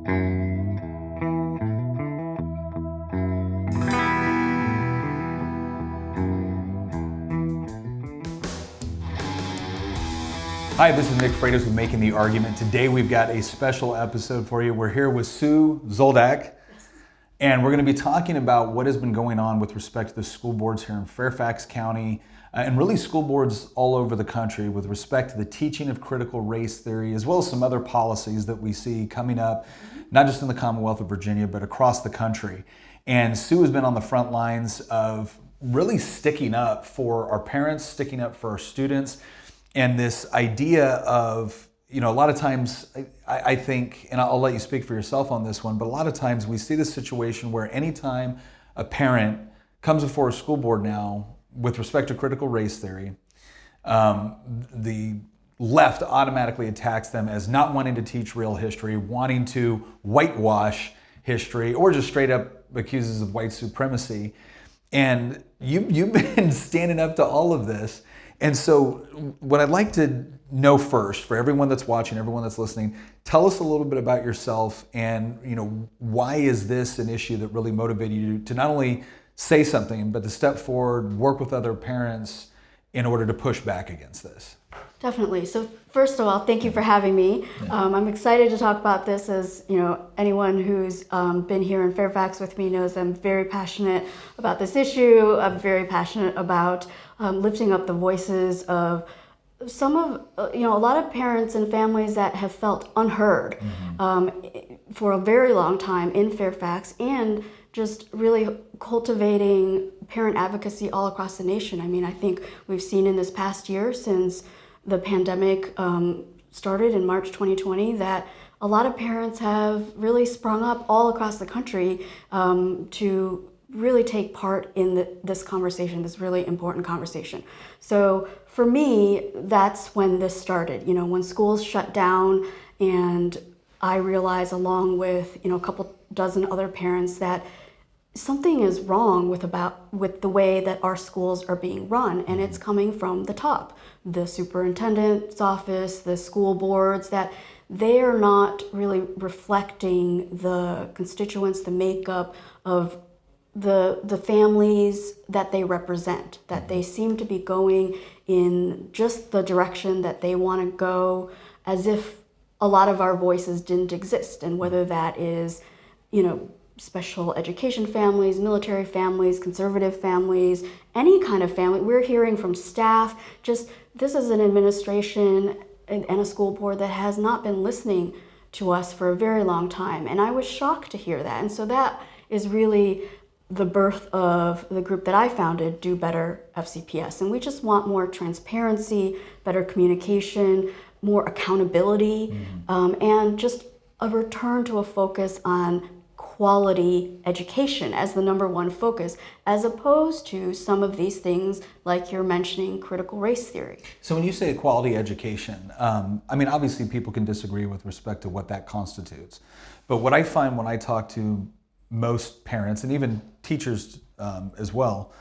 Hi, this is Nick Freitas with Making the Argument. Today we've got a special episode for you. We're here with Sue Zoldak, and we're going to be talking about what has been going on with respect to the school boards here in Fairfax County, and really school boards all over the country with respect to the teaching of critical race theory, as well as some other policies that we see coming up, not just in the Commonwealth of Virginia, but across the country. And Sue has been on the front lines of really sticking up for our parents, sticking up for our students. And this idea of, a lot of times I think, and I'll let you speak for yourself on this one, but a lot of times we see this situation where anytime a parent comes before a school board now with respect to critical race theory, the left automatically attacks them as not wanting to teach real history, wanting to whitewash history, or just straight up accuses of white supremacy. And you've been standing up to all of this. And so what I'd like to know first, for everyone that's watching, everyone that's listening, tell us a little bit about yourself and, why is this an issue that really motivated you to not only say something, but to step forward, work with other parents in order to push back against this? Definitely. So first of all, thank you for having me. I'm excited to talk about this. As anyone who's been here in Fairfax with me knows I'm very passionate about this issue. I'm very passionate about lifting up the voices of some of, a lot of parents and families that have felt unheard for a very long time in Fairfax, and just really cultivating parent advocacy all across the nation. I mean, I think we've seen in this past year since the pandemic started in March 2020 that a lot of parents have really sprung up all across the country to really take part in this conversation, this really important conversation. So for me, that's when this started. When schools shut down, and I realized, along with a couple dozen other parents, that something is wrong with the way that our schools are being run, and it's coming from the top, the superintendent's office, the school boards, that they are not really reflecting the constituents, the makeup of the families that they represent, that they seem to be going in just the direction that they want to go, as if a lot of our voices didn't exist. And whether that is, special education families, military families, conservative families, any kind of family. We're hearing from staff, this is an administration and a school board that has not been listening to us for a very long time. And I was shocked to hear that. And so that is really the birth of the group that I founded, Do Better FCPS. And we just want more transparency, better communication, more accountability, and just a return to a focus on quality education as the number one focus, as opposed to some of these things like you're mentioning, critical race theory. So when you say quality education, obviously people can disagree with respect to what that constitutes. But what I find when I talk to most parents and even teachers as well,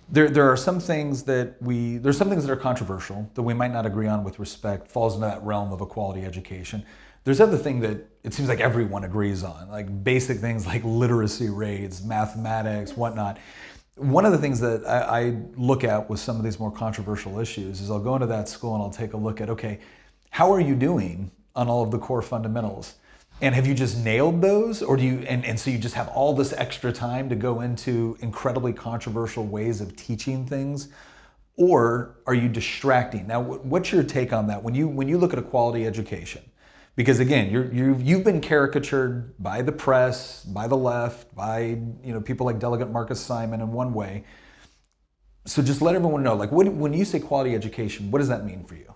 there are some things that are controversial that we might not agree on with respect, falls into that realm of a quality education. There's other thing that it seems like everyone agrees on, like basic things like literacy rates, mathematics, whatnot. One of the things that I look at with some of these more controversial issues is I'll go into that school and I'll take a look at, okay, how are you doing on all of the core fundamentals? And have you just nailed those? Or do you, and so you just have all this extra time to go into incredibly controversial ways of teaching things? Or are you distracting? Now, what's your take on that? When you look at a quality education, because again, you've been caricatured by the press, by the left, by people like Delegate Marcus Simon in one way. So just let everyone know, like, when you say quality education, what does that mean for you?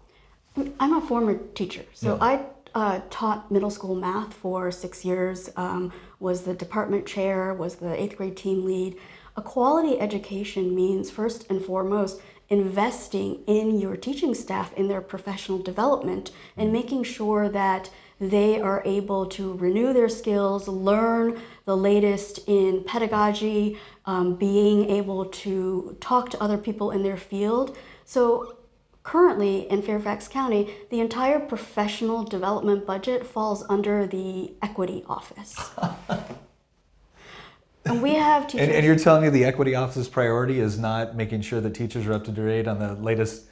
I'm a former teacher, so I taught middle school math for 6 years, was the department chair, was the 8th grade team lead. A quality education means, first and foremost, investing in your teaching staff in their professional development and making sure that they are able to renew their skills, learn the latest in pedagogy, being able to talk to other people in their field. So Currently in Fairfax County, the entire professional development budget falls under the equity office. And we have teachers. And you're telling me the equity office's priority is not making sure that teachers are up to date on the latest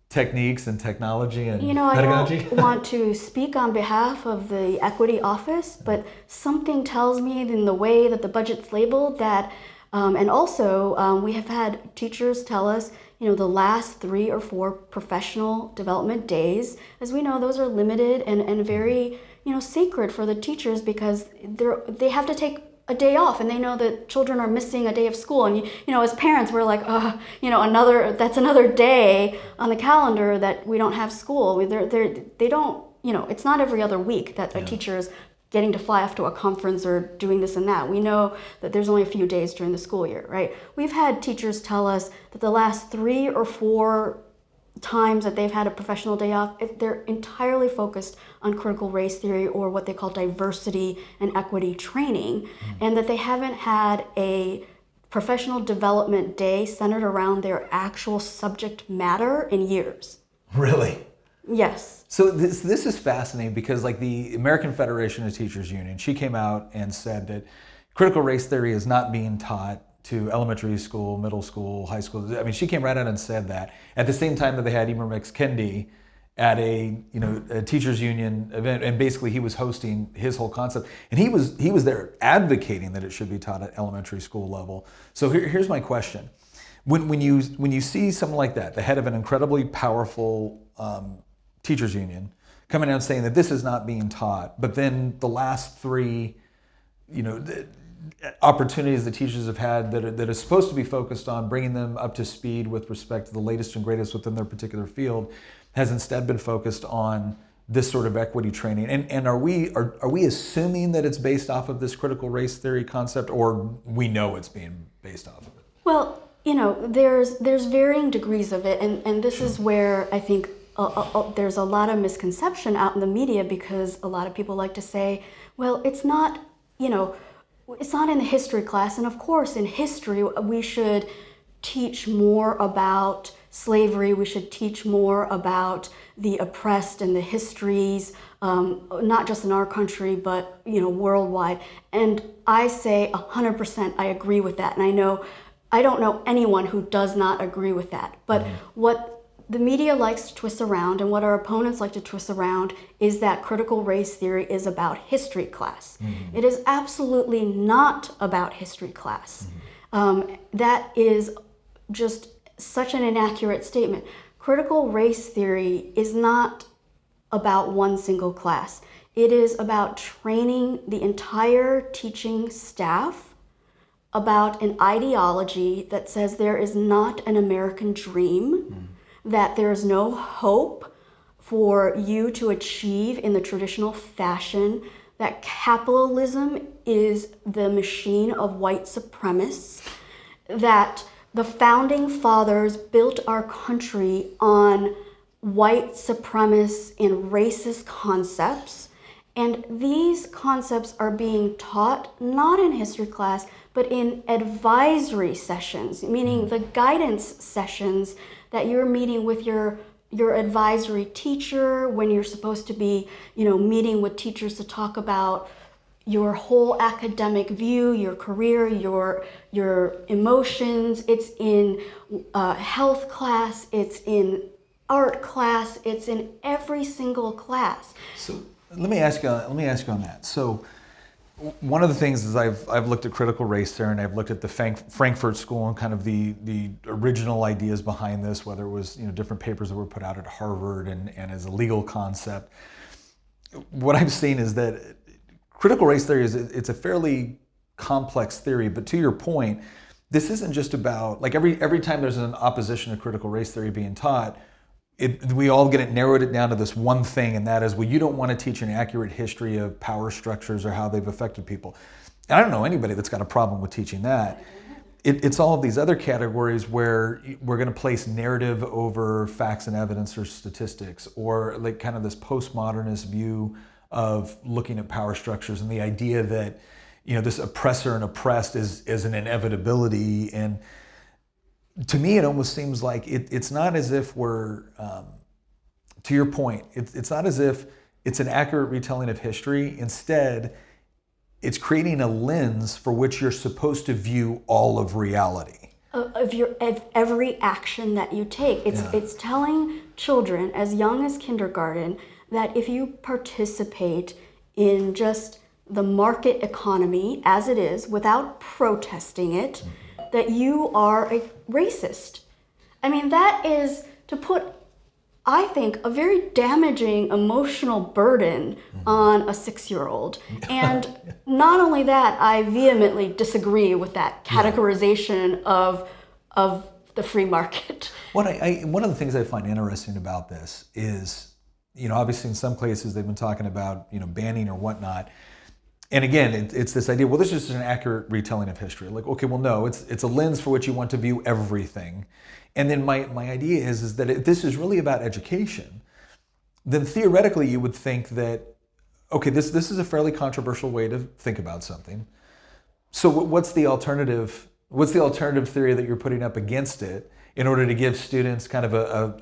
techniques and technology and pedagogy? I don't want to speak on behalf of the equity office, but something tells me in the way that the budget's labeled that, and also we have had teachers tell us, the last 3 or 4 professional development days, as we know, those are limited and very, sacred for the teachers because they have to take a day off, and they know that children are missing a day of school, and as parents we're like, that's another day on the calendar that we don't have school. They don't, it's not every other week that a teacher is getting to fly off to a conference or doing this and that. We know that there's only a few days during the school year, right? We've had teachers tell us that the last 3 or 4 times that they've had a professional day off, if they're entirely focused on critical race theory or what they call diversity and equity training, and that they haven't had a professional development day centered around their actual subject matter in years. Really? Yes. So this is fascinating because like the American Federation of Teachers Union, she came out and said that critical race theory is not being taught to elementary school, middle school, high school. I mean, she came right out and said that at the same time that they had Emer Kendi at a teachers union event, and basically he was hosting his whole concept, and he was there advocating that it should be taught at elementary school level. So here's my question: when you see someone like that, the head of an incredibly powerful teachers union, coming out and saying that this is not being taught, but then the last 3, opportunities that teachers have had that is supposed to be focused on bringing them up to speed with respect to the latest and greatest within their particular field has instead been focused on this sort of equity training. And are we assuming that it's based off of this critical race theory concept, or we know it's being based off of it? Well, there's varying degrees of it, and this is where I think there's a lot of misconception out in the media, because a lot of people like to say, well, it's not in the history class. And of course, in history, we should teach more about slavery. We should teach more about the oppressed and the histories, not just in our country, but worldwide. And I say 100% I agree with that. And I don't know anyone who does not agree with that. But what the media likes to twist around, and what our opponents like to twist around, is that critical race theory is about history class. It is absolutely not about history class. That is just such an inaccurate statement. Critical race theory is not about one single class. It is about training the entire teaching staff about an ideology that says there is not an American dream, that there is no hope for you to achieve in the traditional fashion, that capitalism is the machine of white supremacists, that the founding fathers built our country on white supremacist and racist concepts, and these concepts are being taught not in history class, but in advisory sessions, meaning the guidance sessions that you're meeting with your advisory teacher when you're supposed to be, meeting with teachers to talk about your whole academic view, your career, your emotions. It's in health class, it's in art class, it's in every single class. So let me ask you on that. So one of the things is I've looked at critical race theory, and I've looked at the Frankfurt School and kind of the original ideas behind this, whether it was different papers that were put out at Harvard and as a legal concept. What I've seen is that critical race theory it's a fairly complex theory, but to your point, this isn't just about like every time there's an opposition to critical race theory being taught, we all get it narrowed it down to this one thing, and that is, well, you don't want to teach an accurate history of power structures or how they've affected people. And I don't know anybody that's got a problem with teaching that. It's all of these other categories where we're going to place narrative over facts and evidence or statistics, or like kind of this postmodernist view of looking at power structures and the idea that this oppressor and oppressed is an inevitability. And to me, it almost seems like it's not as if we're, to your point, it's not as if it's an accurate retelling of history. Instead, it's creating a lens for which you're supposed to view all of reality. Of every action that you take. It's telling children as young as kindergarten that if you participate in just the market economy as it is without protesting it, that you are a racist. I mean, that is to put, I think, a very damaging emotional burden on a 6-year-old. And not only that, I vehemently disagree with that categorization of the free market. One of the things I find interesting about this is, obviously in some places they've been talking about, banning or whatnot. And again, it's this idea, well, this is just an accurate retelling of history. Like, okay, well, no, it's a lens for which you want to view everything. And then my idea is that if this is really about education, then theoretically you would think that, okay, this is a fairly controversial way to think about something. So what's the alternative? What's the alternative theory that you're putting up against it in order to give students kind of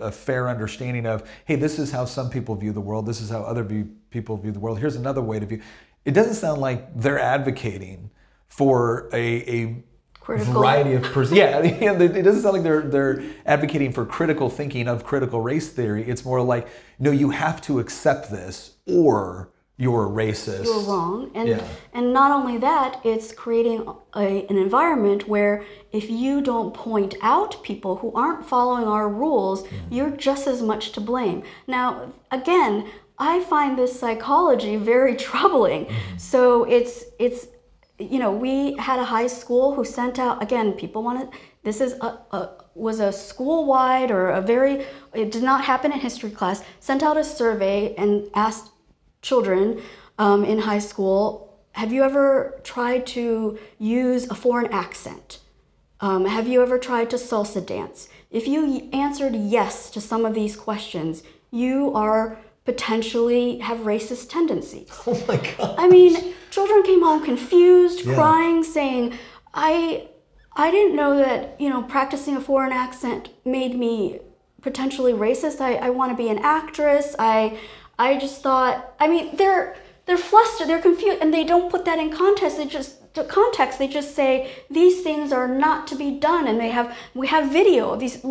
a fair understanding of, hey, this is how some people view the world. This is how other people view the world. Here's another way to view. It doesn't sound like they're advocating for a variety of it doesn't sound like they're advocating for critical thinking of critical race theory. It's more like, no, you have to accept this or you're a racist. You're wrong. And not only that, it's creating an environment where if you don't point out people who aren't following our rules, you're just as much to blame. Now, again, I find this psychology very troubling. So it's we had a high school who sent out, again, people wanted, this is was a school-wide or it did not happen in history class, sent out a survey and asked children in high school, have you ever tried to use a foreign accent? Have you ever tried to salsa dance? If you answered yes to some of these questions, you are potentially have racist tendencies. Oh my God. I mean, children came home confused, crying, saying, I didn't know that, practicing a foreign accent made me potentially racist. I want to be an actress. I just thought, they're flustered, they're confused, and they don't put that in context. They just say these things are not to be done, and we have video of these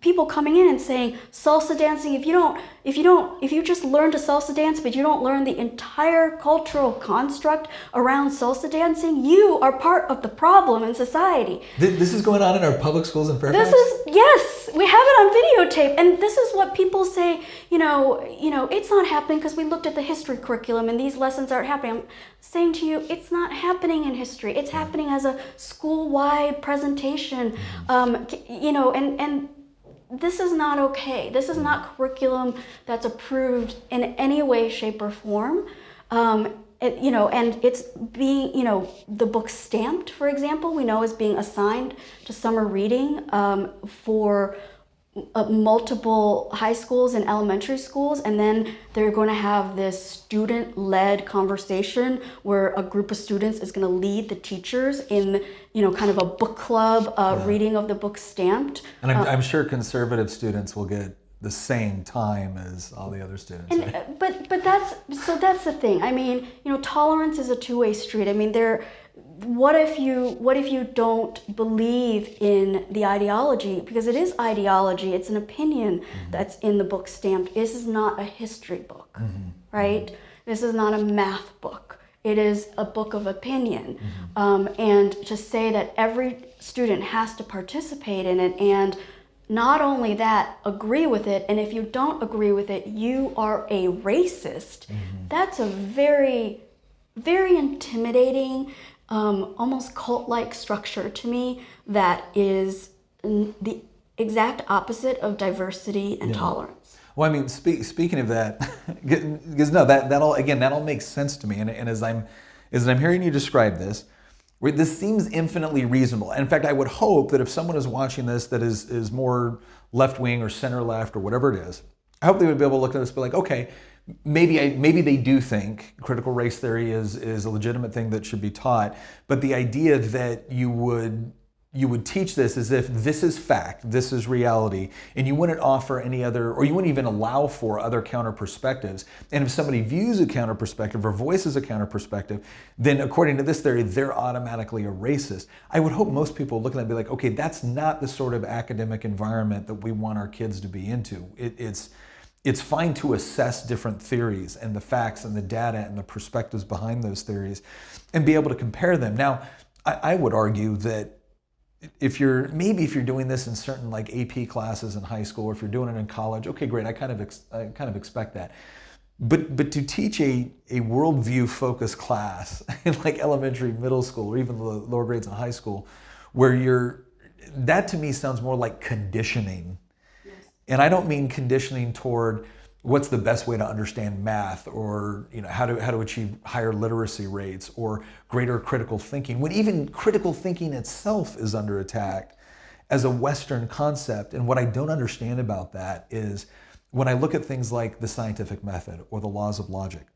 people coming in and saying salsa dancing. If you just learn to salsa dance, but you don't learn the entire cultural construct around salsa dancing, you are part of the problem in society. This is going on in our public schools in Fairfax? Yes, we have it on videotape, and this is what people say. It's not happening because we looked at the history curriculum and these lessons aren't happening. I'm saying to you, it's not happening in history. It's happening as a school-wide presentation, and this is not okay. This is not curriculum that's approved in any way, shape, or form. And it's being, the book Stamped, for example, we know is being assigned to summer reading for multiple high schools and elementary schools, and then they're going to have this student-led conversation where a group of students is going to lead the teachers in, kind of a book club reading of the book Stamped. And I'm sure conservative students will get the same time as all the other students. And, right? but that's the thing. Tolerance is a two-way street. What if you don't believe in the ideology? Because it is ideology, it's an opinion that's in the book Stamped. This is not a history book, right? This is not a math book. It is a book of opinion. And to say that every student has to participate in it, and not only that, agree with it, and if you don't agree with it, you are a racist, that's a very, very intimidating, almost cult-like structure to me that is the exact opposite of diversity and tolerance. Well, speaking of that, because that all makes sense to me, and as I'm hearing you describe this seems infinitely reasonable. And in fact, I would hope that if someone is watching this that is more left-wing or center-left or whatever it is, I hope they would be able to look at this and be like, okay, maybe they do think critical race theory is a legitimate thing that should be taught, but the idea that you would you would teach this as if this is fact, this is reality, and you wouldn't offer any other, or you wouldn't even allow for other counter perspectives. And if somebody views a counter perspective or voices a counter perspective, then according to this theory, they're automatically a racist. I would hope most people look at that and be like, okay, that's not the sort of academic environment that we want our kids to be into. It's fine to assess different theories and the facts and the data and the perspectives behind those theories and be able to compare them. Now, I would argue that if you're doing this in certain like AP classes in high school, or if you're doing it in college, okay, great. I kind of expect that. But to teach a worldview focused class in like elementary, middle school, or even the lower grades in high school, where that to me sounds more like conditioning. Yes. And I don't mean conditioning toward what's the best way to understand math, or how to achieve higher literacy rates or greater critical thinking, when even critical thinking itself is under attack as a Western concept. And what I don't understand about that is when I look at things like the scientific method or the laws of logic,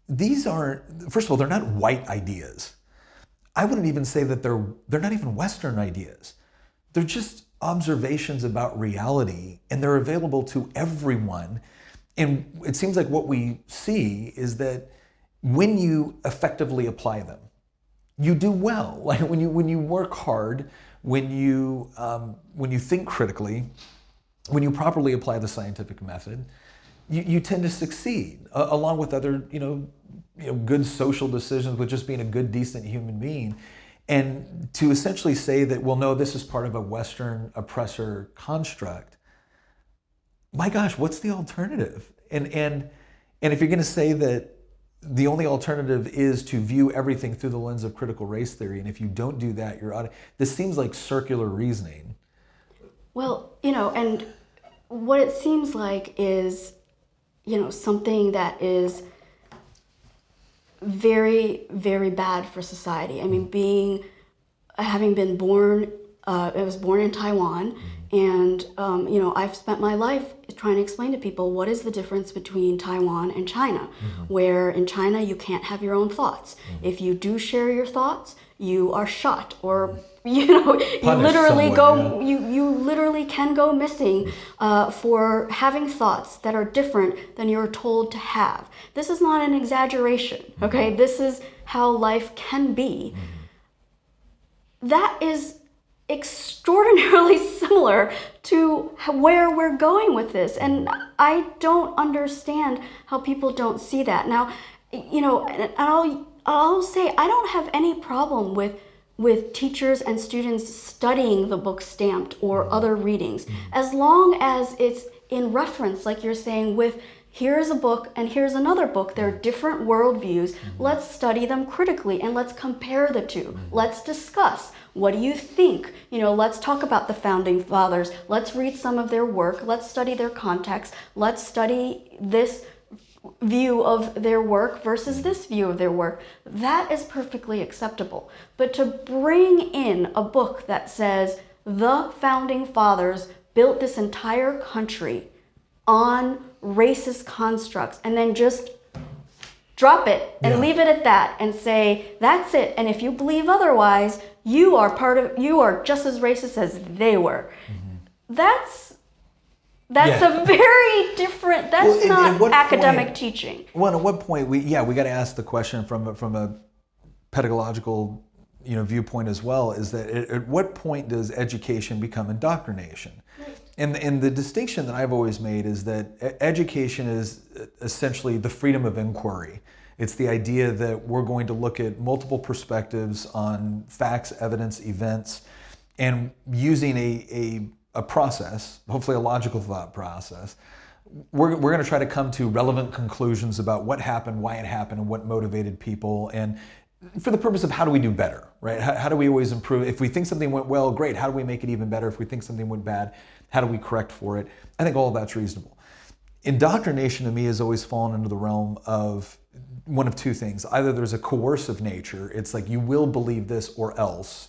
these aren't, first of all, they're not white ideas. I wouldn't even say that they're not even Western ideas. They're just observations about reality, and they're available to everyone. And it seems like what we see is that when you effectively apply them, you do well. Like when you work hard, when you think critically, when you properly apply the scientific method, you tend to succeed, along with other good social decisions, with just being a good, decent human being. And to essentially say that, well, no, this is part of a Western oppressor construct. My gosh, what's the alternative? And if you're going to say that the only alternative is to view everything through the lens of critical race theory, and if you don't do that, you're out. This seems like circular reasoning. Well, and what it seems like is, something that is very, very bad for society. I mean, having been born, I was born in Taiwan, and I've spent my life trying to explain to people what is the difference between Taiwan and China, where in China you can't have your own thoughts. If you do share your thoughts, you are shot, or you literally you literally can go missing for having thoughts that are different than you're told to have. This is not an exaggeration, okay? This is how life can be. That is extraordinarily similar to where we're going with this, and I don't understand how people don't see that. Now, and I'll say I don't have any problem with teachers and students studying the book Stamped or other readings, as long as it's in reference, like you're saying, with here's a book and here's another book. They're different worldviews. Let's study them critically and let's compare the two. Let's discuss. What do you think? Let's talk about the founding fathers. Let's read some of their work. Let's study their context. Let's study this view of their work versus this view of their work. That is perfectly acceptable. But to bring in a book that says the founding fathers built this entire country on racist constructs and then just drop it and leave it at that and say, that's it. And if you believe otherwise, you are just as racist as they were. That's a very different, not academic teaching. Well, at what point we got to ask the question from a pedagogical viewpoint as well, is that at what point does education become indoctrination? Right. And the distinction that I've always made is that education is essentially the freedom of inquiry. It's the idea that we're going to look at multiple perspectives on facts, evidence, events, and using a process, hopefully a logical thought process, we're going to try to come to relevant conclusions about what happened, why it happened, and what motivated people, and for the purpose of how do we do better, right? How do we always improve? If we think something went well, great. How do we make it even better? If we think something went bad, how do we correct for it? I think all of that's reasonable. Indoctrination to me has always fallen into the realm of one of two things. Either there's a coercive nature, it's like you will believe this or else,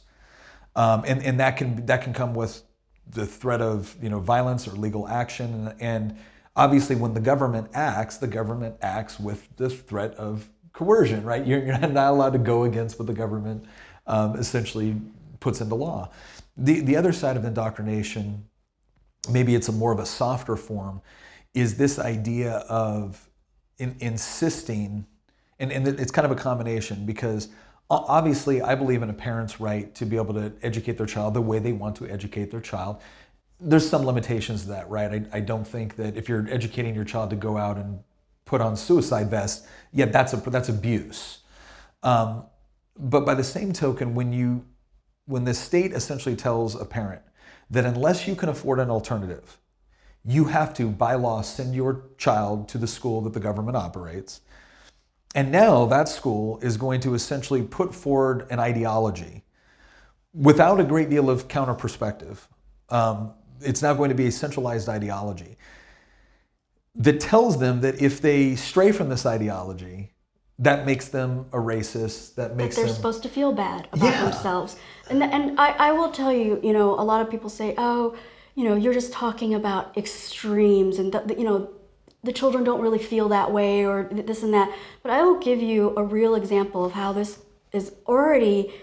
and that can come with the threat of violence or legal action, and obviously when the government acts with the threat of coercion, right? You're not allowed to go against what the government essentially puts into law. The other side of indoctrination, maybe it's a more of a softer form, is this idea of insisting, and it's kind of a combination, because obviously I believe in a parent's right to be able to educate their child the way they want to educate their child. There's some limitations to that, right? I don't think that if you're educating your child to go out and put on suicide vests, yeah, that's abuse. But by the same token, when the state essentially tells a parent that unless you can afford an alternative, you have to, by law, send your child to the school that the government operates. And now that school is going to essentially put forward an ideology without a great deal of counter perspective. It's now going to be a centralized ideology that tells them that if they stray from this ideology, that makes them a racist, that they're supposed to feel bad about themselves. And I will tell you, a lot of people say, oh, you're just talking about extremes, and the children don't really feel that way, or this and that. But I will give you a real example of how this is already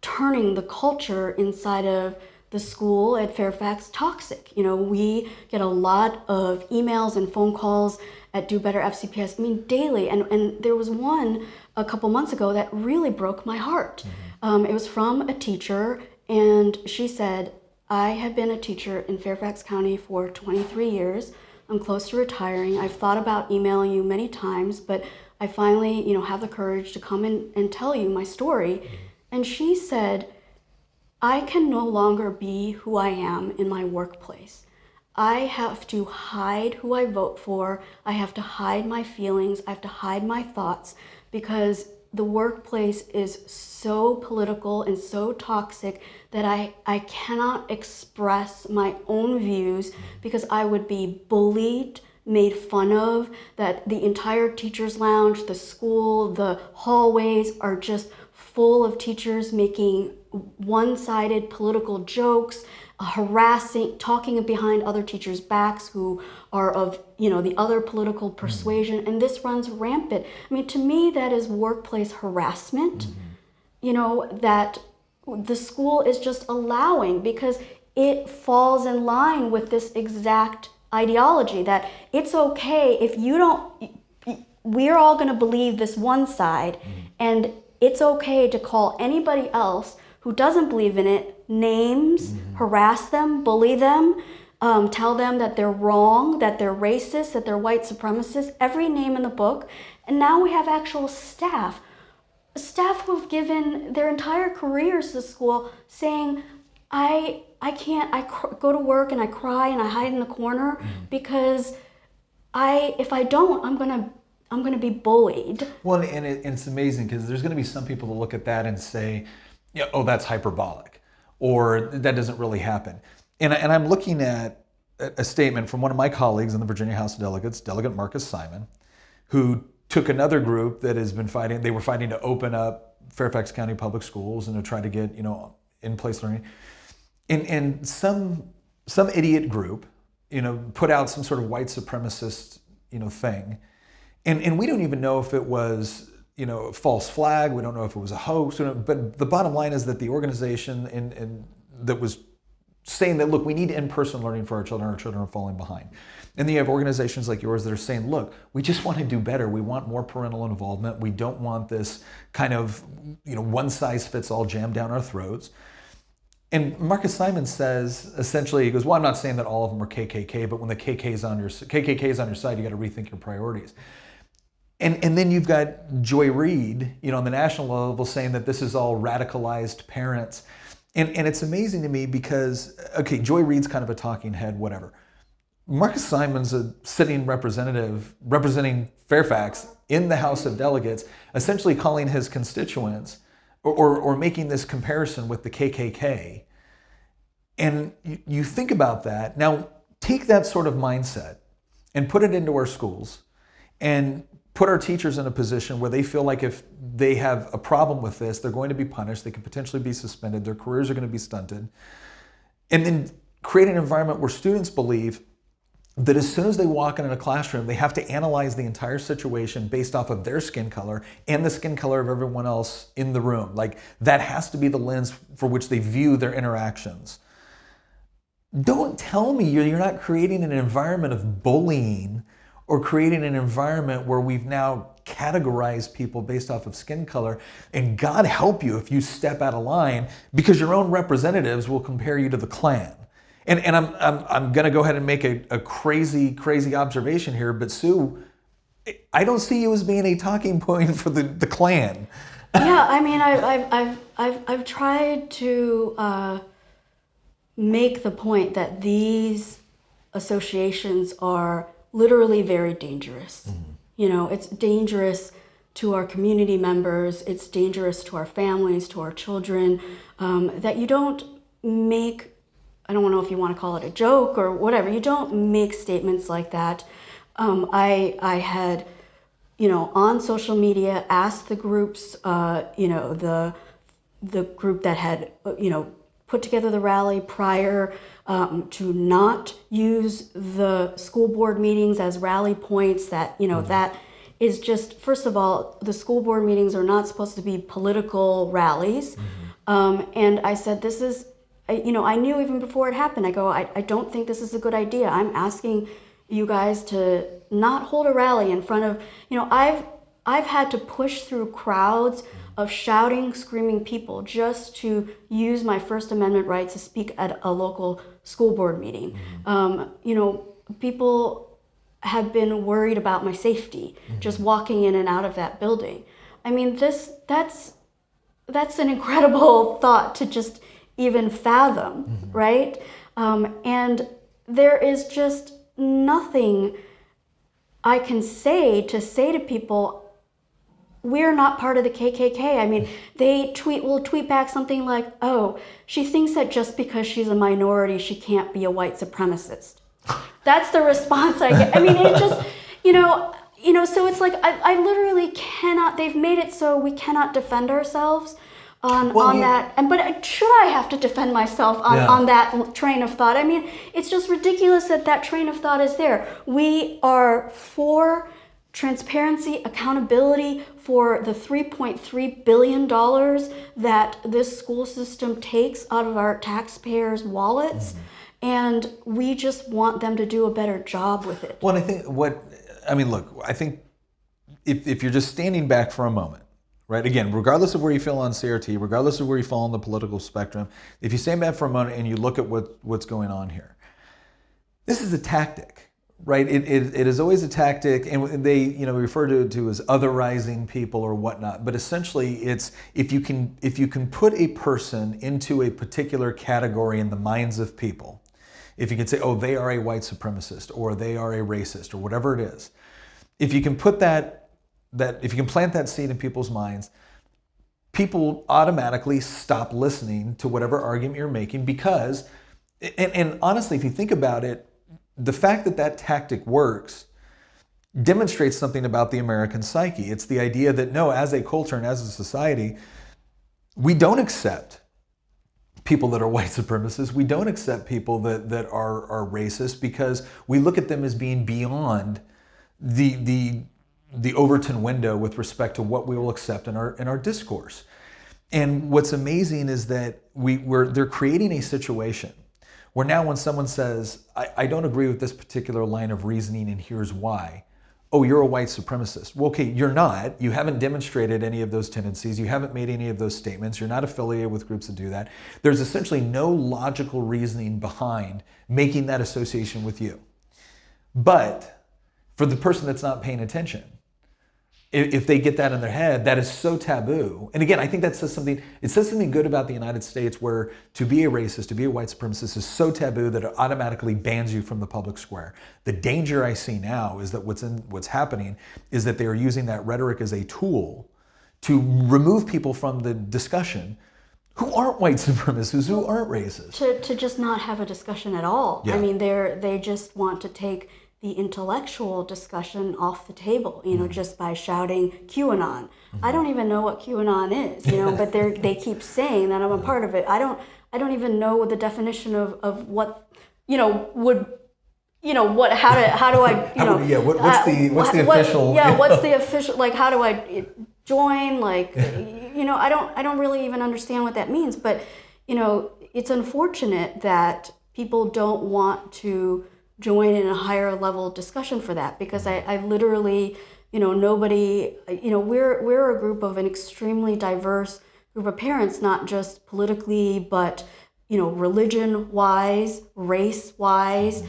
turning the culture inside of the school at Fairfax toxic. We get a lot of emails and phone calls at Do Better FCPS, daily. And there was one a couple months ago that really broke my heart. Mm-hmm. It was from a teacher, and she said, I have been a teacher in Fairfax County for 23 years. I'm close to retiring. I've thought about emailing you many times, but I finally, have the courage to come in and tell you my story. Mm-hmm. And she said, I can no longer be who I am in my workplace. I have to hide who I vote for. I have to hide my feelings. I have to hide my thoughts, because the workplace is so political and so toxic that I cannot express my own views, because I would be bullied, made fun of, that the entire teacher's lounge, the school, the hallways are just full of teachers making one-sided political jokes, harassing, talking behind other teachers' backs who are of, the other political persuasion, and this runs rampant. To me, that is workplace harassment, that the school is just allowing, because it falls in line with this exact ideology that it's okay if you don't, we're all going to believe this one side, and it's okay to call anybody else who doesn't believe in it names, harass them, bully them, tell them that they're wrong, that they're racist, that they're white supremacists, every name in the book. And now we have actual staff who have given their entire careers to school saying, I go to work and I cry and I hide in the corner because if I don't, I'm gonna be bullied. Well, and it's amazing, because there's going to be some people that look at that and say, yeah, oh, that's hyperbolic, or that doesn't really happen. And I'm looking at a statement from one of my colleagues in the Virginia House of Delegates, Delegate Marcus Simon, who took another group that has been fighting. They were fighting to open up Fairfax County public schools and to try to get in-place learning. And some idiot group put out some sort of white supremacist thing. And we don't even know if it was, a false flag. We don't know if it was a hoax. But the bottom line is that the organization and that was saying that, look, we need in-person learning for our children are falling behind. And then you have organizations like yours that are saying, look, we just want to do better. We want more parental involvement. We don't want this kind of, one-size-fits-all jammed down our throats. And Marcus Simon says, essentially, he goes, well, I'm not saying that all of them are KKK, but when the KKK is on your side, you got to rethink your priorities. And then you've got Joy Reid, on the national level, saying that this is all radicalized parents. And it's amazing to me because, okay, Joy Reid's kind of a talking head, whatever. Marcus Simon's a sitting representative representing Fairfax in the House of Delegates, essentially calling his constituents or making this comparison with the KKK. And you think about that. Now, take that sort of mindset and put it into our schools and put our teachers in a position where they feel like if they have a problem with this, they're going to be punished, they could potentially be suspended, their careers are going to be stunted. And then create an environment where students believe that as soon as they walk into a classroom, they have to analyze the entire situation based off of their skin color and the skin color of everyone else in the room. Like, that has to be the lens for which they view their interactions. Don't tell me you're not creating an environment of bullying or creating an environment where we've now categorized people based off of skin color. And God help you if you step out of line, because your own representatives will compare you to the Klan. And I'm going to go ahead and make a crazy observation here, but Sue, I don't see you as being a talking point for the Klan. Yeah, I mean, I've tried to make the point that these associations are literally very dangerous. Mm-hmm. You know, it's dangerous to our community members. It's dangerous to our families, to our children. That you don't make. I don't know if you want to call it a joke or whatever. You don't make statements like that. I had, on social media, asked the groups, the group that had, put together the rally prior to not use the school board meetings as rally points. That, that is just, first of all, the school board meetings are not supposed to be political rallies. Mm-hmm. And I said, this is, I knew even before it happened, I don't think this is a good idea. I'm asking you guys to not hold a rally in front of, I've had to push through crowds of shouting, screaming people just to use my First Amendment right to speak at a local school board meeting. Mm-hmm. People have been worried about my safety, mm-hmm. just walking in and out of that building. I mean, that's an incredible thought to just even fathom, mm-hmm. right? And there is just nothing I can say to people, we're not part of the KKK. I mean, they will tweet back something like, oh, she thinks that just because she's a minority, she can't be a white supremacist. That's the response I get. I mean, it just, so it's like, I literally cannot, they've made it so we cannot defend ourselves on that. But should I have to defend myself on that train of thought? I mean, it's just ridiculous that train of thought is there. We are for transparency, accountability for the $3.3 billion that this school system takes out of our taxpayers' wallets. Mm-hmm. And we just want them to do a better job with it. Well, I think I think if you're just standing back for a moment, right? Again, regardless of where you feel on CRT, regardless of where you fall on the political spectrum, if you stand back for a moment and you look at what's going on here, this is a tactic, right? It is always a tactic, and they refer to as otherizing people or whatnot. But essentially, it's if you can put a person into a particular category in the minds of people, if you can say, oh, they are a white supremacist or they are a racist or whatever it is, if you can put that if you can plant that seed in people's minds, people automatically stop listening to whatever argument you're making because, and honestly, if you think about it, the fact that tactic works demonstrates something about the American psyche. It's the idea that no, as a culture and as a society, we don't accept people that are white supremacists. We don't accept people that are racist because we look at them as being beyond the Overton window with respect to what we will accept in our discourse. And what's amazing is that they're creating a situation where now when someone says, I don't agree with this particular line of reasoning and here's why, oh, you're a white supremacist. Well, okay, you're not. You haven't demonstrated any of those tendencies. You haven't made any of those statements. You're not affiliated with groups that do that. There's essentially no logical reasoning behind making that association with you. But for the person that's not paying attention, if they get that in their head, that is so taboo. And again, I think that says something good about the United States, where to be a racist, to be a white supremacist is so taboo that it automatically bans you from the public square. The danger I see now is that what's happening is that they are using that rhetoric as a tool to remove people from the discussion who aren't white supremacists, who aren't racist. To just not have a discussion at all. Yeah. I mean, they just want to take the intellectual discussion off the table, mm-hmm. just by shouting QAnon. Mm-hmm. I don't even know what QAnon is, but they keep saying that I'm a part of it. I don't even know the definition of what, would how do I, what's the official? What's the official, like, how do I join? Like, I don't really even understand what that means. But, it's unfortunate that people don't want to join in a higher level discussion for that, because I literally, nobody, we're a group of an extremely diverse group of parents, not just politically, but, religion-wise, race-wise,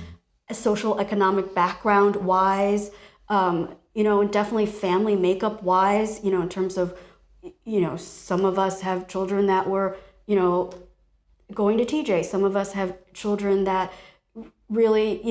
social economic background-wise, and definitely family makeup-wise, in terms of, some of us have children that were, going to TJ. Some of us have children that really,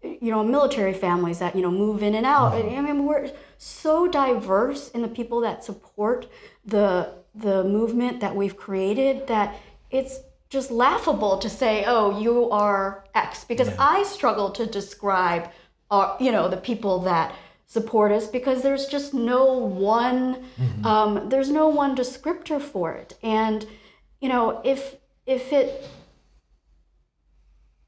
military families that, move in and out. I mean, we're so diverse in the people that support the movement that we've created that it's just laughable to say, oh, you are X, because I struggle to describe, the people that support us, because there's just no one, there's no one descriptor for it. And,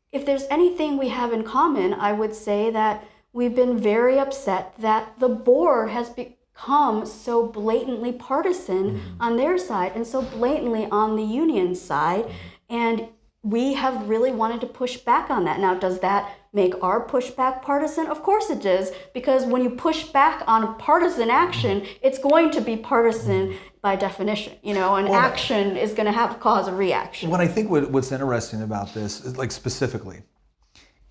if there's anything we have in common, I would say that we've been very upset that the board has become so blatantly partisan on their side and so blatantly on the union side. And we have really wanted to push back on that. Now, does that make our pushback partisan? Of course it does, because when you push back on a partisan action, it's going to be partisan by definition, and action is going to cause a reaction. What I think what's interesting about this is, like, specifically,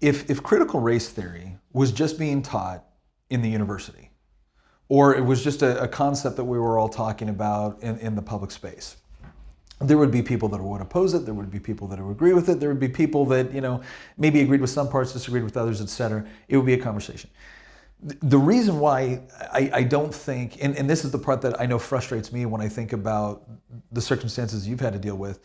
if critical race theory was just being taught in the university, or it was just a concept that we were all talking about in the public space, there would be people that would oppose it, there would be people that would agree with it, there would be people that, maybe agreed with some parts, disagreed with others, etc. It would be a conversation. The reason why I don't think, and this is the part that I know frustrates me when I think about the circumstances you've had to deal with,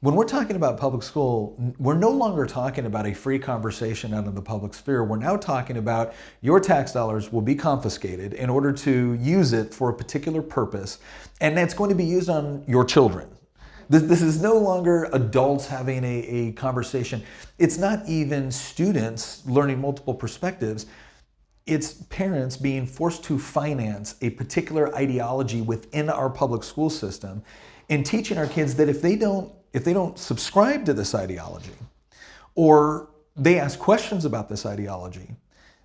when we're talking about public school, we're no longer talking about a free conversation out of the public sphere. We're now talking about your tax dollars will be confiscated in order to use it for a particular purpose, and that's going to be used on your children. This is no longer adults having a conversation. It's not even students learning multiple perspectives. It's parents being forced to finance a particular ideology within our public school system and teaching our kids that if they don't subscribe to this ideology, or they ask questions about this ideology,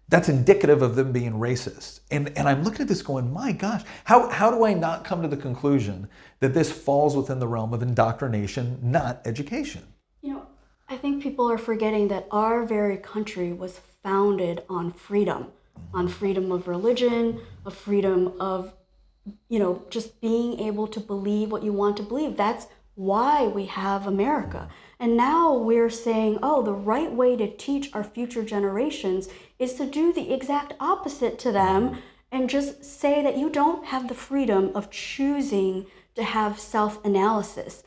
that's indicative of them being racist. And I'm looking at this going, my gosh, how do I not come to the conclusion that this falls within the realm of indoctrination, not education? I think people are forgetting that our very country was founded on freedom of religion, of freedom of, just being able to believe what you want to believe. That's why we have America. And now we're saying, oh, the right way to teach our future generations is to do the exact opposite to them and just say that you don't have the freedom of choosing to have self-analysis.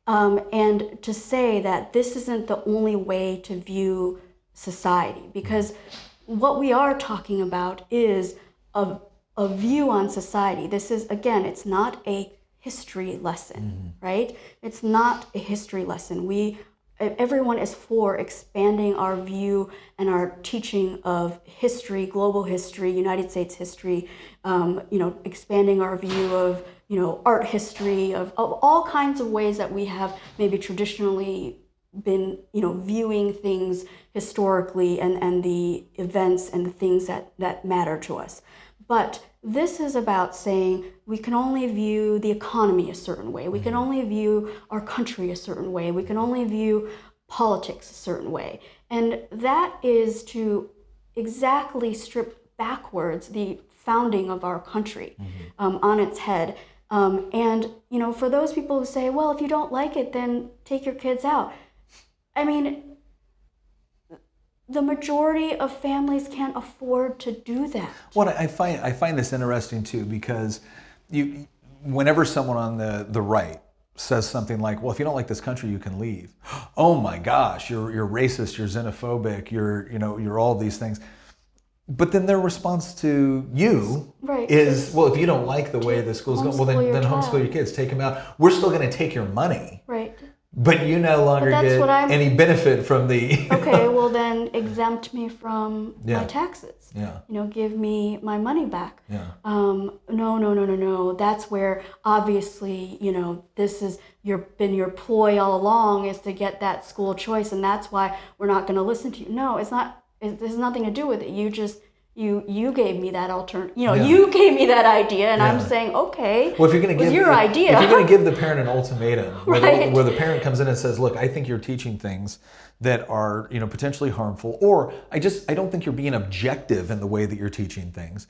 And to say that this isn't the only way to view society, because what we are talking about is a view on society. This is, again, it's not a history lesson, right? It's not a history lesson. Everyone is for expanding our view and our teaching of history, global history, United States history, expanding our view of, art history, of all kinds of ways that we have maybe traditionally been, viewing things historically and the events and the things that matter to us. But this is about saying we can only view the economy a certain way. We can only view our country a certain way. We can only view politics a certain way. And that is to exactly strip backwards the founding of our country on its head. And, for those people who say, well, if you don't like it, then take your kids out. I mean, the majority of families can't afford to do that. Well, I find this interesting too, because whenever someone on the right says something like, well, if you don't like this country, you can leave. Oh my gosh, you're racist, you're xenophobic, you're all these things. But then their response to you is, well, if you don't like the way the school's going, well, then homeschool your kids, take them out. We're still going to take your money. Right. but you no longer But that's get what I'm- any benefit from the. Okay, well then exempt me from Yeah. my taxes. Yeah. Give me my money back. Yeah. No. That's where obviously, this is your ploy all along is to get that school choice, and that's why we're not going to listen to you. No, it's not. It has nothing to do with it. You gave me that alternative. You gave me that idea, and I'm saying, okay. Well, if you're going to give your idea, if you're going to give the parent an ultimatum, Right. where the parent comes in and says, "Look, I think you're teaching things that are potentially harmful," or I don't think you're being objective in the way that you're teaching things.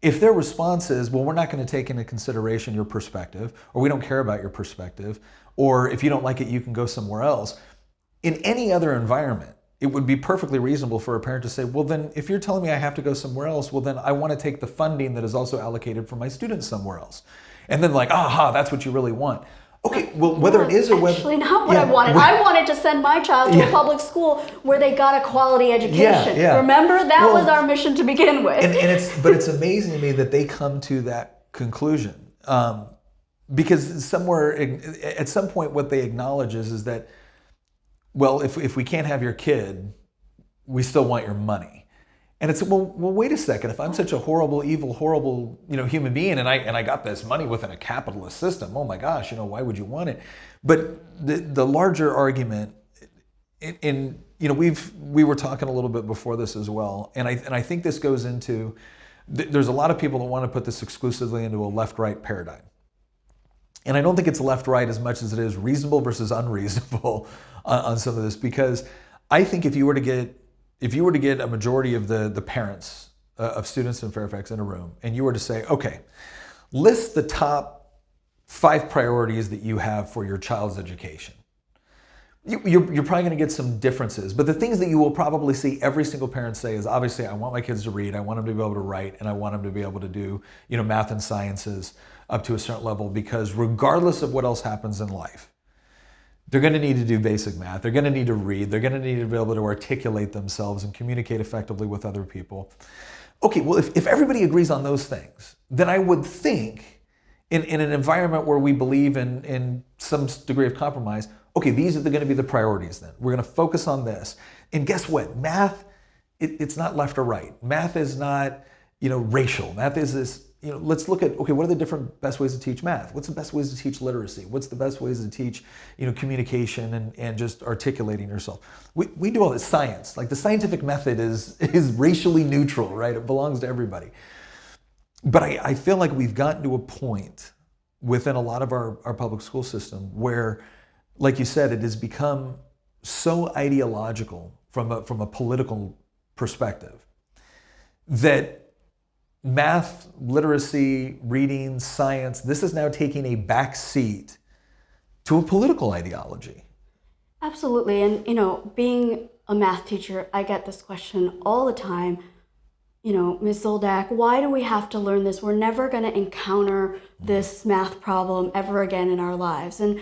If their response is, "Well, we're not going to take into consideration your perspective," or "We don't care about your perspective," or "If you don't like it, you can go somewhere else," in any other environment, it would be perfectly reasonable for a parent to say, well, then if you're telling me I have to go somewhere else, well, then I want to take the funding that is also allocated for my students somewhere else. And then that's what you really want. Okay, well, whether it is or whether... Actually not what I wanted. I wanted to send my child to a public school where they got a quality education. Yeah. Remember? That was our mission to begin with. But it's amazing to me that they come to that conclusion. Because at some point what they acknowledge is that, well, if we can't have your kid, we still want your money. And it's, well, wait a second. If I'm such a horrible, evil, horrible, human being, and I got this money within a capitalist system, oh my gosh, why would you want it? But the larger argument, we were talking a little bit before this as well, and I think this goes into, there's a lot of people that want to put this exclusively into a left-right paradigm. And I don't think it's left-right as much as it is reasonable versus unreasonable on some of this, because I think if you were to get a majority of the parents of students in Fairfax in a room, and you were to say, okay, list the top 5 priorities that you have for your child's education. You're probably going to get some differences, but the things that you will probably see every single parent say is, obviously, I want my kids to read, I want them to be able to write, and I want them to be able to do math and sciences up to a certain level, because regardless of what else happens in life, they're going to need to do basic math, they're going to need to read, they're going to need to be able to articulate themselves and communicate effectively with other people. Okay, well, if everybody agrees on those things, then I would think in an environment where we believe in some degree of compromise, okay, these are going to be the priorities then. We're going to focus on this. And guess what? Math, it's not left or right. Math is not, racial. Math is this, let's look at, okay, what are the different best ways to teach math? What's the best ways to teach literacy? What's the best ways to teach, communication and just articulating yourself? We do all this science. Like the scientific method is racially neutral, right? It belongs to everybody. But I feel like we've gotten to a point within a lot of our public school system where, like you said, it has become so ideological from a political perspective that math, literacy, reading, science, this is now taking a back seat to a political ideology. Absolutely. And, being a math teacher, I get this question all the time. Ms. Zoldak, why do we have to learn this? We're never going to encounter this math problem ever again in our lives. And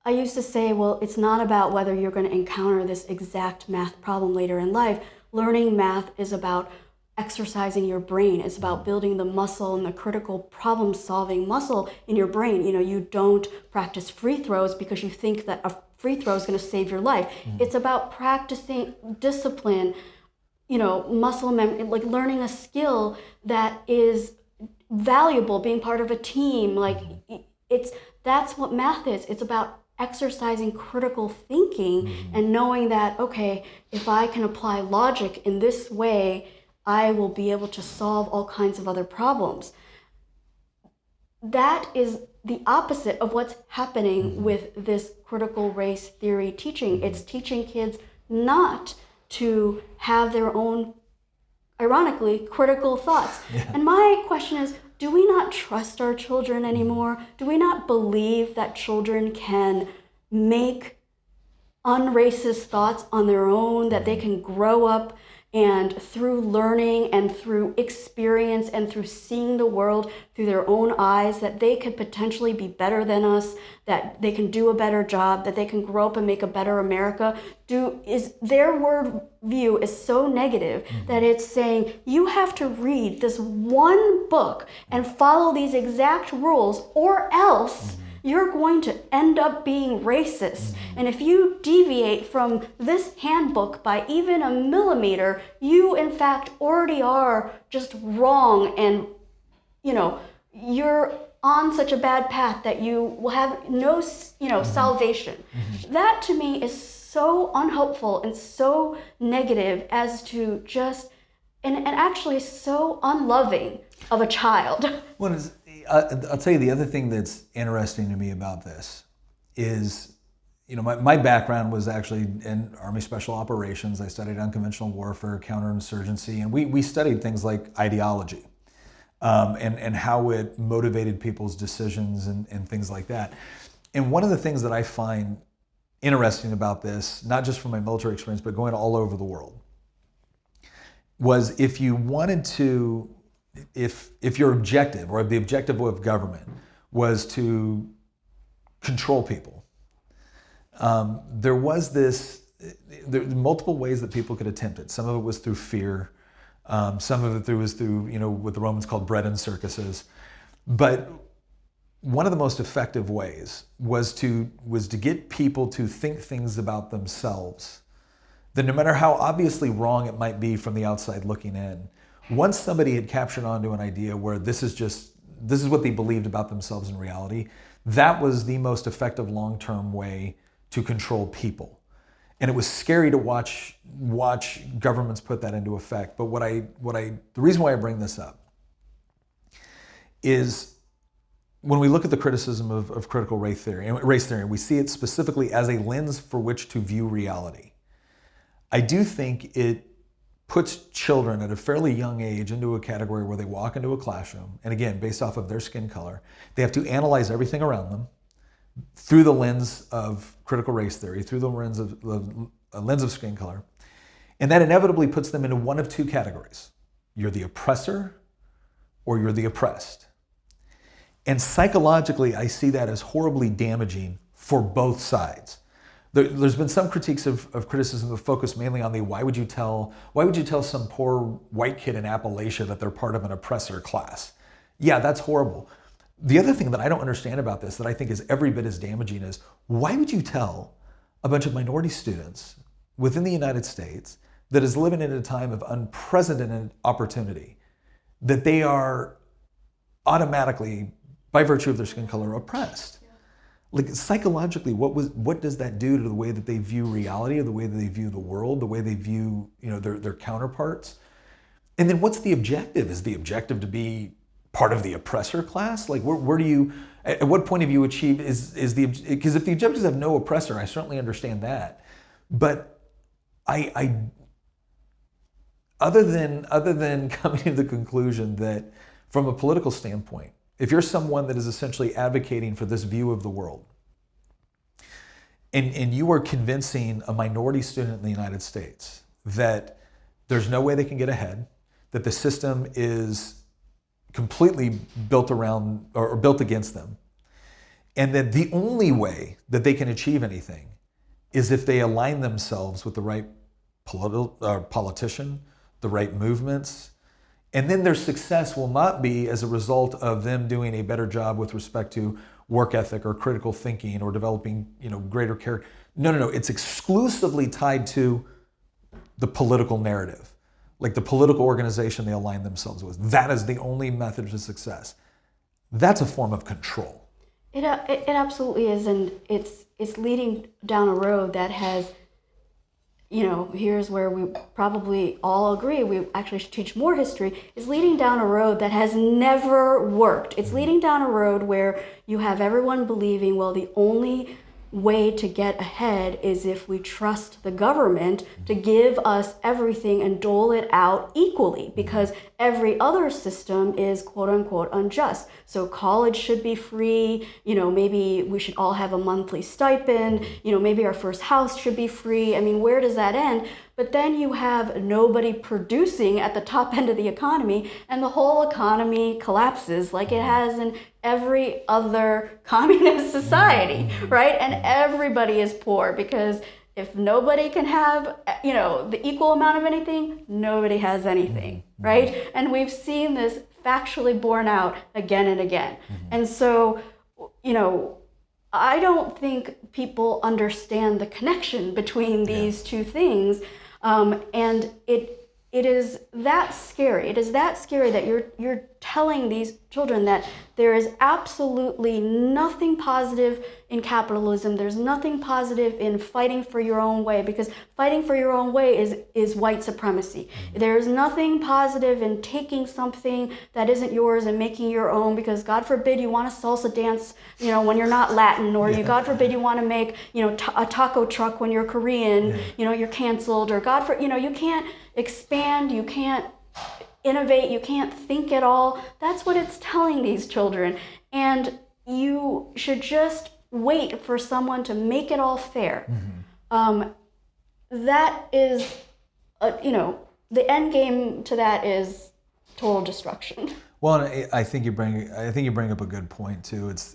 I used to say, well, it's not about whether you're going to encounter this exact math problem later in life. Learning math is about exercising your brain. It's about building the muscle and the critical problem-solving muscle in your brain. You don't practice free throws because you think that a free throw is going to save your life. Mm-hmm. It's about practicing discipline, muscle memory, like learning a skill that is valuable, being part of a team. That's what math is. It's about exercising critical thinking and knowing that, okay, if I can apply logic in this way, I will be able to solve all kinds of other problems. That is the opposite of what's happening with this critical race theory teaching. It's teaching kids not to have their own, ironically, critical thoughts. Yeah. And my question is, do we not trust our children anymore? Do we not believe that children can make unracist thoughts on their own, that they can grow up and through learning and through experience and through seeing the world through their own eyes, that they could potentially be better than us, that they can do a better job, that they can grow up and make a better America? Is their world view is so negative that it's saying you have to read this one book and follow these exact rules, or else you're going to end up being racist. And if you deviate from this handbook by even a millimeter, you in fact already are just wrong, and you're on such a bad path that you will have no salvation. That to me is so unhelpful and so negative as to just and actually so unloving of a child. Well, I'll tell you the other thing that's interesting to me about this is, my background was actually in Army Special Operations. I studied unconventional warfare, counterinsurgency, and we studied things like ideology and how it motivated people's decisions and things like that. And one of the things that I find interesting about this, not just from my military experience, but going all over the world, was if you wanted to, if your objective or the objective of government was to control people, there were multiple ways that people could attempt it. Some of it was through fear. Some of it was through, what the Romans called bread and circuses. But one of the most effective ways was to get people to think things about themselves that no matter how obviously wrong it might be from the outside looking in, once somebody had captured onto an idea where this is what they believed about themselves in reality, that was the most effective long-term way to control people. And it was scary to watch governments put that into effect. But the reason why I bring this up is when we look at the criticism of critical race theory, we see it specifically as a lens for which to view reality. I do think it puts children at a fairly young age into a category where they walk into a classroom, and again, based off of their skin color, they have to analyze everything around them through the lens of critical race theory, through the lens of skin color, and that inevitably puts them into one of two categories. You're the oppressor or you're the oppressed. And psychologically, I see that as horribly damaging for both sides. There's been some critiques of criticism that focus mainly on why would you tell some poor white kid in Appalachia that they're part of an oppressor class? Yeah, that's horrible. The other thing that I don't understand about this that I think is every bit as damaging is, why would you tell a bunch of minority students within the United States that is living in a time of unprecedented opportunity that they are automatically, by virtue of their skin color, oppressed? Like, psychologically, what does that do to the way that they view reality, or the way that they view the world, the way they view their counterparts? And then what's the objective? Is the objective to be part of the oppressor class? Like, where do you, at what point have you achieved, because if the objectives have no oppressor, I certainly understand that. But I other than coming to the conclusion that from a political standpoint, if you're someone that is essentially advocating for this view of the world, and you are convincing a minority student in the United States that there's no way they can get ahead, that the system is completely built around or built against them, and that the only way that they can achieve anything is if they align themselves with the right politician, the right movements, and then their success will not be as a result of them doing a better job with respect to work ethic or critical thinking or developing, greater character. No. It's exclusively tied to the political narrative, like the political organization they align themselves with. That is the only method to success. That's a form of control. It absolutely is, and it's leading down a road that has, here's where we probably all agree, we actually should teach more history, is leading down a road that has never worked. It's leading down a road where you have everyone believing, well, the only way to get ahead is if we trust the government to give us everything and dole it out equally, because every other system is quote unquote unjust. So college should be free, maybe we should all have a monthly stipend, maybe our first house should be free. I mean, where does that end? But then you have nobody producing at the top end of the economy, and the whole economy collapses like it has in every other communist society, right? And everybody is poor, because if nobody can have, the equal amount of anything, nobody has anything, right? And we've seen this factually borne out again and again. And so, I don't think people understand the connection between these two things, and it is that scary. It is that scary that you're telling these children that there is absolutely nothing positive in capitalism. There's nothing positive in fighting for your own way, because fighting for your own way is white supremacy. There's nothing positive in taking something that isn't yours and making your own, because God forbid you want to salsa dance, when you're not Latin, or God forbid you want to make, a taco truck when you're Korean, you're canceled, or you can't expand, you can't innovate, you can't think at all. That's what it's telling these children. And you should just wait for someone to make it all fair. That is, the end game to that is total destruction. Well, and I think you bring up a good point too. It's,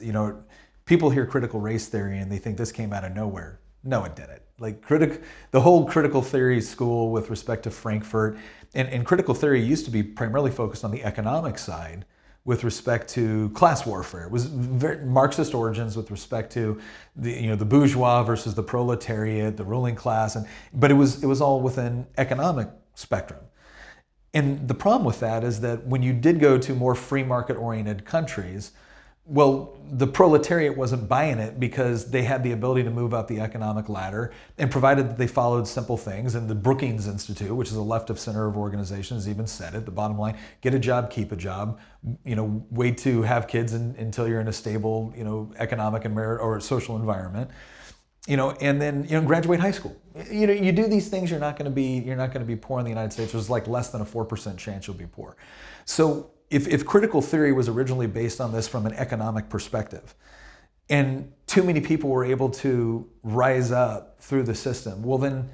people hear critical race theory and they think this came out of nowhere. No, it didn't. Like the whole critical theory school with respect to Frankfurt, and critical theory used to be primarily focused on the economic side with respect to class warfare. It was very Marxist origins with respect to the bourgeois versus the proletariat, the ruling class, but it was all within economic spectrum. And the problem with that is that when you did go to more free market oriented countries, well, the proletariat wasn't buying it because they had the ability to move up the economic ladder, and provided that they followed simple things. And the Brookings Institute, which is a left of center of organization, has even said it. The bottom line: get a job, keep a job. Wait to have kids until you're in a stable, economic and merit or social environment. And then graduate high school. You do these things, you're not going to be poor in the United States. There's like less than a 4% chance you'll be poor. So if critical theory was originally based on this from an economic perspective, and too many people were able to rise up through the system, well then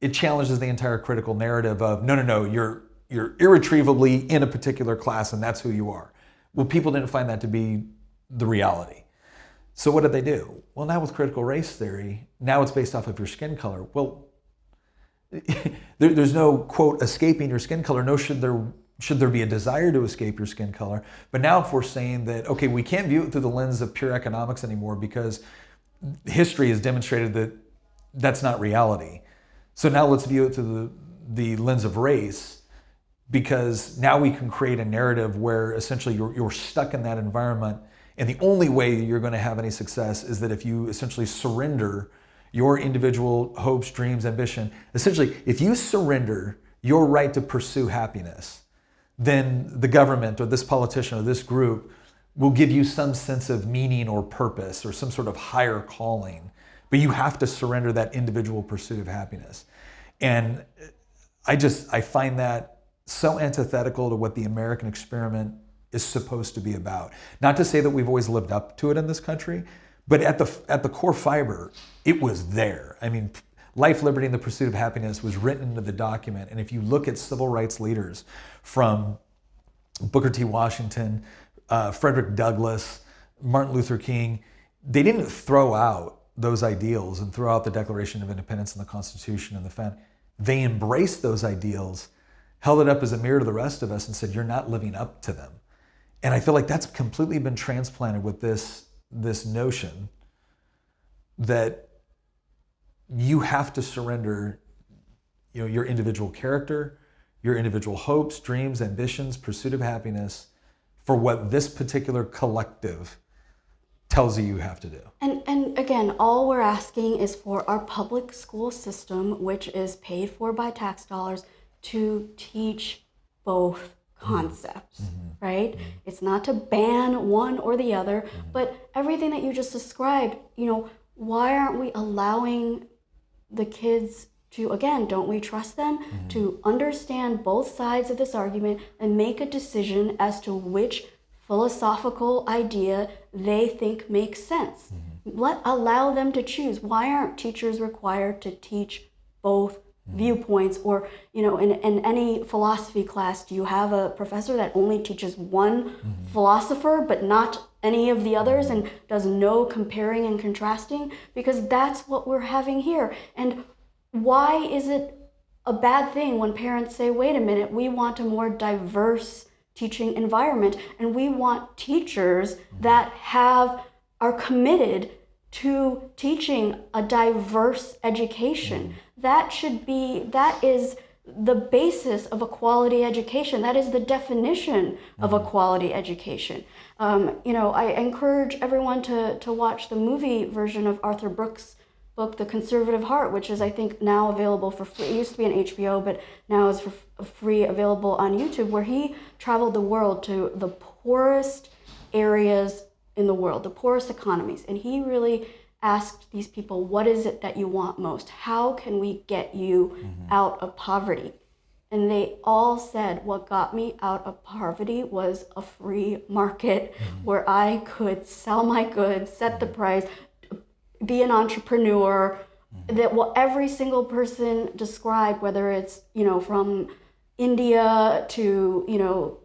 it challenges the entire critical narrative of no, you're irretrievably in a particular class and that's who you are. Well, people didn't find that to be the reality. So what did they do? Well, now with critical race theory, now it's based off of your skin color. Well, there's no, quote, escaping your skin color. No, should there be a desire to escape your skin color. But now if we're saying that, okay, we can't view it through the lens of pure economics anymore because history has demonstrated that that's not reality. So now let's view it through the lens of race, because now we can create a narrative where essentially you're stuck in that environment. And the only way you're going to have any success is that if you essentially surrender your individual hopes, dreams, ambition. Essentially, if you surrender your right to pursue happiness, then the government or this politician or this group will give you some sense of meaning or purpose or some sort of higher calling. But you have to surrender that individual pursuit of happiness. And I find that so antithetical to what the American experiment is supposed to be about. Not to say that we've always lived up to it in this country, but at the core fiber, it was there. I mean, life, liberty, and the pursuit of happiness was written into the document. And if you look at civil rights leaders from Booker T. Washington, Frederick Douglass, Martin Luther King, they didn't throw out those ideals and throw out the Declaration of Independence and the Constitution and the founding. They embraced those ideals, held it up as a mirror to the rest of us and said, you're not living up to them. And I feel like that's completely been transplanted with this notion that you have to surrender, your individual character, your individual hopes, dreams, ambitions, pursuit of happiness for what this particular collective tells you have to do. And again, all we're asking is for our public school system, which is paid for by tax dollars, to teach both concepts, right? It's not to ban one or the other, but everything that you just described, why aren't we allowing the kids to, again, don't we trust them to understand both sides of this argument and make a decision as to which philosophical idea they think makes sense? Allow them to choose. Why aren't teachers required to teach both viewpoints? Or in any philosophy class, do you have a professor that only teaches one philosopher but not any of the others and does no comparing and contrasting? Because that's what we're having here. And why is it a bad thing when parents say, wait a minute, we want a more diverse teaching environment and we want teachers that are committed to teaching a diverse education. That is the basis of a quality education. That is the definition of a quality education. I encourage everyone to watch the movie version of Arthur Brooks' book, The Conservative Heart, which is, I think, now available for free. It used to be on HBO, but now is for free, available on YouTube, where he traveled the world to the poorest areas in the world, the poorest economies. And he really asked these people, what is it that you want most? How can we get you out of poverty? And they all said, what got me out of poverty was a free market where I could sell my goods, set the price, be an entrepreneur. That every single person described, whether it's, from India to,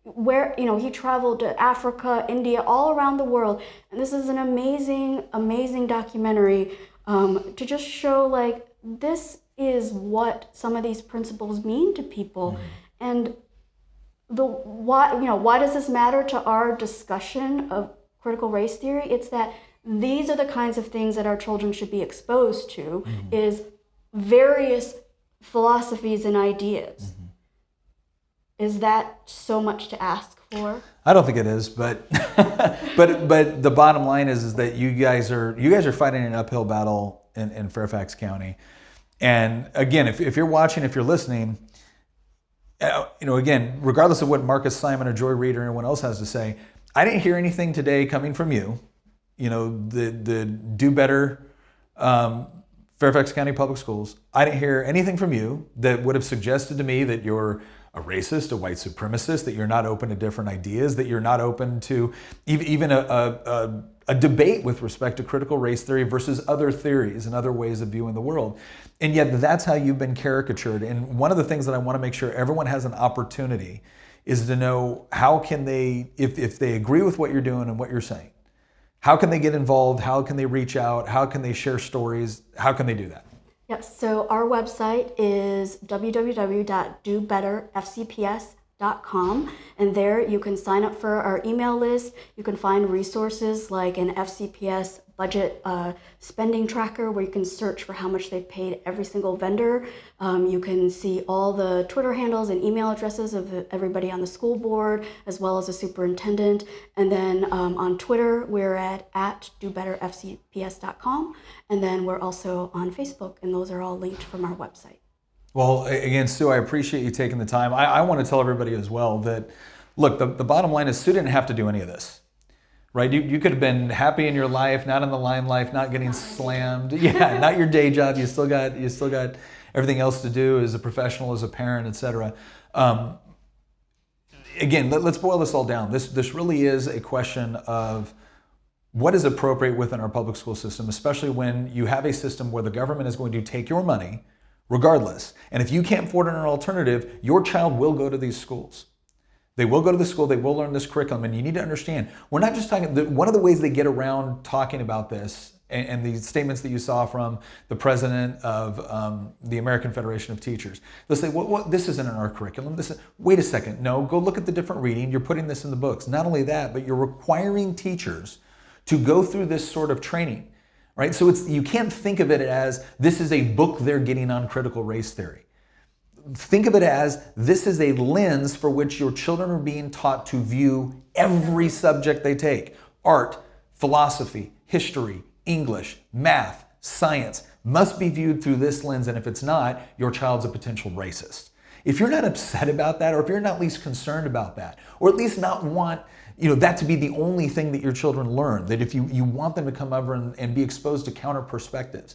where, he traveled to Africa, India, all around the world. And this is an amazing, amazing documentary to just show, like, this is what some of these principles mean to people. And why does this matter to our discussion of critical race theory? It's that these are the kinds of things that our children should be exposed to, is various philosophies and ideas. Is that so much to ask for? I don't think it is, but but the bottom line is that you guys are fighting an uphill battle in Fairfax County. And again, if you're watching, if you're listening, again, regardless of what Marcus Simon or Joy Reid or anyone else has to say, I didn't hear anything today coming from you. The Do Better Fairfax County Public Schools. I didn't hear anything from you that would have suggested to me that you're a racist, a white supremacist, that you're not open to different ideas, that you're not open to even a debate with respect to critical race theory versus other theories and other ways of viewing the world. And yet that's how you've been caricatured. And one of the things that I want to make sure everyone has an opportunity is to know, how can they, if they agree with what you're doing and what you're saying, how can they get involved? How can they reach out? How can they share stories? How can they do that? Yes, so our website is www.dobetterfcps.com, and there you can sign up for our email list. You can find resources like an FCPS budget spending tracker, where you can search for how much they've paid every single vendor. You can see all the Twitter handles and email addresses of everybody on the school board, as well as the superintendent. And then on Twitter, we're at dobetterfcps.com. And then we're also on Facebook, and those are all linked from our website. Well, again, Sue, I appreciate you taking the time. I want to tell everybody as well that, look, the bottom line is Sue didn't have to do any of this. Right? You could have been happy in your life, not in the limelight, not getting slammed. Yeah, not your day job. You still got everything else to do as a professional, as a parent, etc. Again, let's boil this all down. This really is a question of what is appropriate within our public school system, especially when you have a system where the government is going to take your money regardless. And if you can't afford an alternative, your child will go to these schools. They will go to the school, they will learn this curriculum, and you need to understand, we're not just talking, one of the ways they get around talking about this, and the statements that you saw from the president of the American Federation of Teachers, they'll say, well, this isn't in our curriculum. Wait a second, no, go look at the different reading, you're putting this in the books. Not only that, but you're requiring teachers to go through this sort of training, right? So you can't think of it as this is a book they're getting on critical race theory. Think of it as this is a lens for which your children are being taught to view every subject they take. Art, philosophy, history, English, math, science must be viewed through this lens, and if it's not, your child's a potential racist. If you're not upset about that, or if you're not at least concerned about that, or at least not want that to be the only thing that your children learn, that if you want them to come over and be exposed to counter perspectives,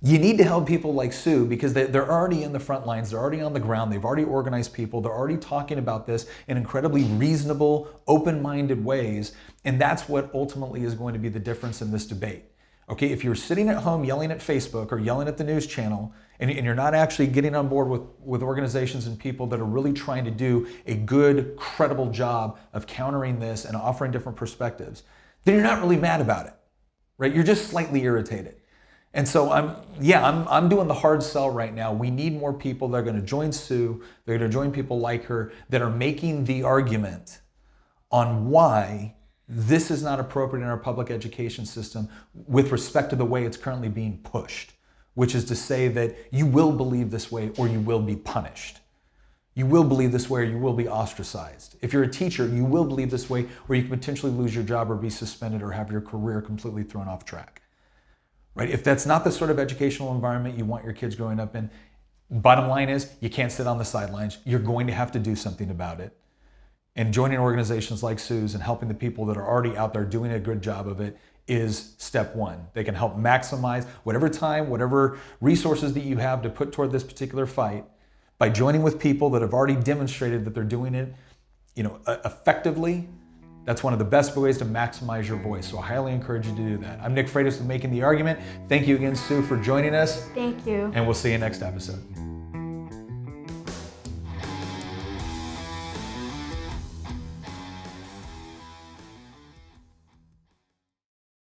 you need to help people like Sue, because they're already in the front lines, they're already on the ground, they've already organized people, they're already talking about this in incredibly reasonable, open-minded ways, and that's what ultimately is going to be the difference in this debate. Okay, if you're sitting at home yelling at Facebook or yelling at the news channel, and you're not actually getting on board with organizations and people that are really trying to do a good, credible job of countering this and offering different perspectives, then you're not really mad about it, right? You're just slightly irritated. And so I'm doing the hard sell right now. We need more people that are going to join Sue. They're going to join people like her that are making the argument on why This is not appropriate in our public education system with respect to the way it's currently being pushed, which is to say that you will believe this way or you will be punished. You will believe this way or you will be ostracized. If you're a teacher, you will believe this way or you can potentially lose your job or be suspended or have your career completely thrown off track. Right? If that's not the sort of educational environment you want your kids growing up in, bottom line is you can't sit on the sidelines. You're going to have to do something about it. And joining organizations like Sue's and helping the people that are already out there doing a good job of it is step one. They can help maximize whatever time, whatever resources that you have to put toward this particular fight by joining with people that have already demonstrated that they're doing it, effectively. That's one of the best ways to maximize your voice. So I highly encourage you to do that. I'm Nick Freitas with Making the Argument. Thank you again, Sue, for joining us. Thank you. And we'll see you next episode.